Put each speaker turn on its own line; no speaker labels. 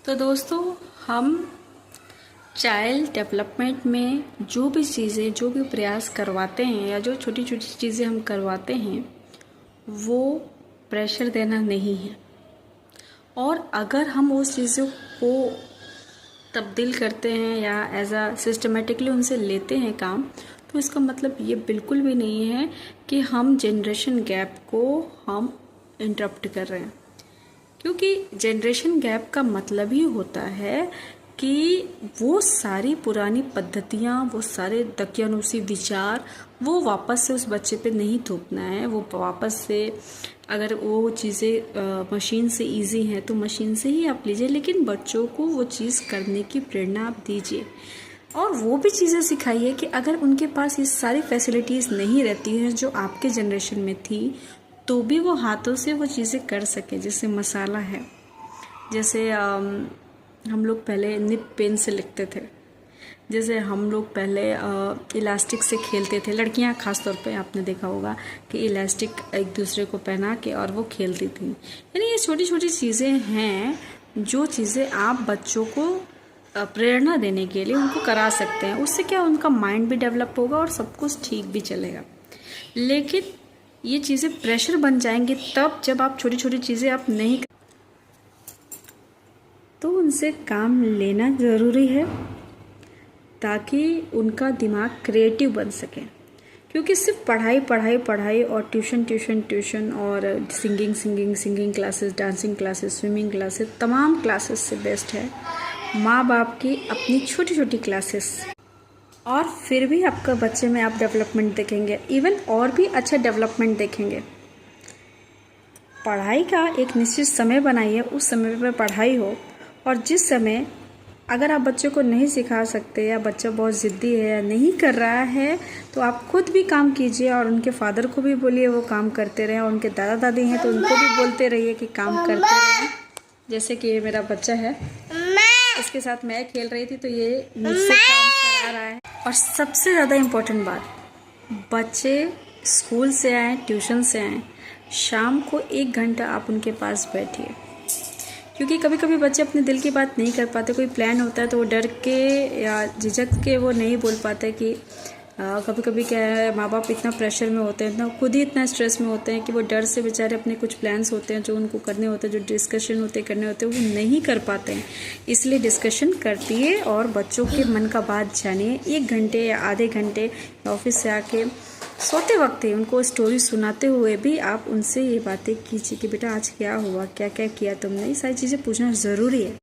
तो दोस्तों, हम चाइल्ड डेवलपमेंट में जो भी चीज़ें, जो भी प्रयास करवाते हैं या जो छोटी छोटी चीज़ें हम करवाते हैं, वो प्रेशर देना नहीं है। और अगर हम उस चीज़ों को तब्दील करते हैं या एज अ सिस्टमेटिकली उनसे लेते हैं काम, तो इसका मतलब ये बिल्कुल भी नहीं है कि हम जनरेशन गैप को हम इंटरप्ट कर रहे हैं। क्योंकि जनरेशन गैप का मतलब ही होता है कि वो सारी पुरानी पद्धतियाँ, वो सारे दकियानूसी विचार वो वापस से उस बच्चे पे नहीं थोपना है। वो वापस से अगर वो चीज़ें मशीन से इजी हैं तो मशीन से ही आप लीजिए, लेकिन बच्चों को वो चीज़ करने की प्रेरणा आप दीजिए। और वो भी चीज़ें सिखाइए कि अगर उनके पास ये सारी फैसिलिटीज़ नहीं रहती हैं जो आपके जनरेशन में थी, तो भी वो हाथों से वो चीज़ें कर सके। जैसे मसाला है, जैसे हम लोग पहले निब पेन से लिखते थे, जैसे हम लोग पहले इलास्टिक से खेलते थे। लड़कियां खास तौर पे आपने देखा होगा कि इलास्टिक एक दूसरे को पहना के और वो खेलती थी। यानी ये छोटी छोटी चीज़ें हैं जो चीज़ें आप बच्चों को प्रेरणा देने के लिए उनको करा सकते हैं। उससे क्या, उनका माइंड भी डेवलप होगा और सब कुछ ठीक भी चलेगा। लेकिन ये चीज़ें प्रेशर बन जाएंगी तब जब आप छोटी छोटी चीज़ें आप नहीं, तो उनसे काम लेना ज़रूरी है ताकि उनका दिमाग क्रिएटिव बन सके। क्योंकि सिर्फ पढ़ाई पढ़ाई पढ़ाई और ट्यूशन ट्यूशन ट्यूशन और singing classes, dancing classes, swimming classes, तमाम क्लासेस से बेस्ट है माँ बाप की अपनी छोटी छोटी क्लासेस। और फिर भी आपका बच्चे में आप डेवलपमेंट देखेंगे, इवन और भी अच्छा डेवलपमेंट देखेंगे। पढ़ाई का एक निश्चित समय बनाइए, उस समय पर पढ़ाई हो। और जिस समय अगर आप बच्चे को नहीं सिखा सकते या बच्चा बहुत ज़िद्दी है या नहीं कर रहा है, तो आप खुद भी काम कीजिए और उनके फादर को भी बोलिए वो काम करते रहें। और उनके दादा दादी हैं तो उनको भी बोलते रहिए कि काम करते रहें। जैसे कि ये मेरा बच्चा है, इसके साथ मैं खेल रही थी तो ये मुझसे काम करा रहा है। और सबसे ज़्यादा इम्पोर्टेंट बात, बच्चे स्कूल से आएँ, ट्यूशन से आएँ, शाम को 1 घंटा आप उनके पास बैठिए। क्योंकि कभी कभी बच्चे अपने दिल की बात नहीं कर पाते। कोई प्लान होता है तो वो डर के या झिझक के वो नहीं बोल पाते कि कभी कभी क्या है, माँ बाप इतना प्रेशर में होते हैं, इतना खुद ही इतना स्ट्रेस में होते हैं कि वो डर से बेचारे अपने कुछ प्लान्स होते हैं जो उनको करने होते हैं, जो डिस्कशन होते करने होते हैं, वो नहीं कर पाते हैं। इसलिए डिस्कशन करतिए और बच्चों के मन का बात जानिए। 1 घंटे या आधे घंटे ऑफिस से आके सोते वक्त ही उनको स्टोरी सुनाते हुए भी आप उनसे ये बातें कीजिए कि बेटा आज क्या हुआ, क्या क्या किया तुमने। ये सारी चीज़ें पूछना ज़रूरी है।